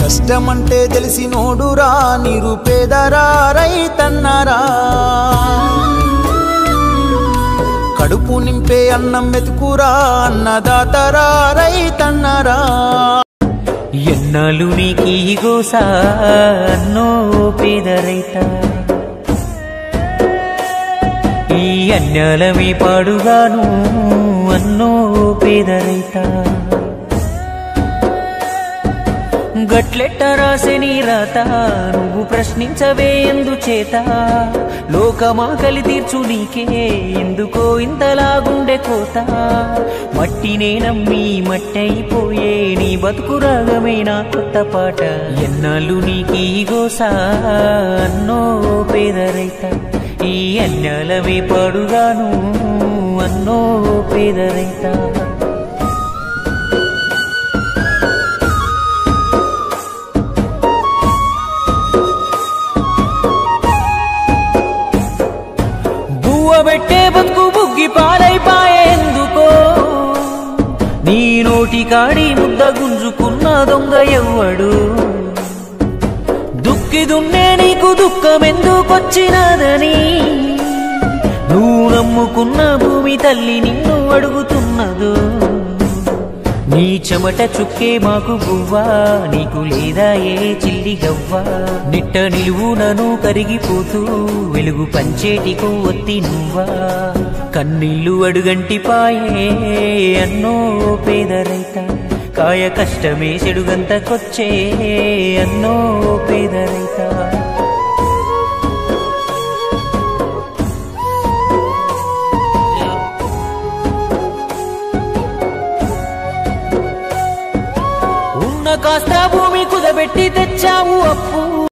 కష్టమంటే తెలిసినోడురా నిరుపేదరా రైతన్నరా కడుపు నింపే అన్నం మెతుకురా అన్నదాతరా రైతన్నరా ఎన్నాళ్ళు నీకీ గోసా అన్నో పేద రైత ఈ అన్యాలమే పాడుగాను అన్నో పేద రైత గట్లెట్ట రాసే నీ రాత నువ్వు ప్రశ్నించవే ఎందుచేత లోకమాకలి తీర్చు నీకే ఎందుకో ఇంతలాగుండే కోత మట్టినే నమ్మి మట్టయిపోయే నీ బతుకు రాగమైన కొత్త పాట ఎన్నాళ్ళు నీకీ గోసా అన్నో పేద రైత ఈ అన్యాలమే పాడుగాను అన్నో పేద రైత పెట్టే బతుకు బుగ్గి పాలైపాయేందుకో నీ నోటి కాడి ముద్ద గుంజుకున్న దొంగ ఎవ్వడు దుక్కి దున్నే నీకు దుఃఖమెందుకొచ్చినదని నువ్వు నమ్ముకున్న భూమి తల్లి నిన్ను అడుగుతున్నదు నీ చెమట చుక్కే మాకు గువ్వా నీకు లేదా ఏ చిల్లి గవ్వా నిట్ట నిలువునను కరిగిపోతూ వెలుగు పంచేటి కొవ్వొత్తి నువ్వా కన్నీళ్ళు అడుగంటి పాయే అన్నో పేద రైత కాయ కష్టమే చెడుగంతకొచ్చే అన్నో పేద రైత కాస్త భూమి కుదబెట్టి తెచ్చావు అప్పు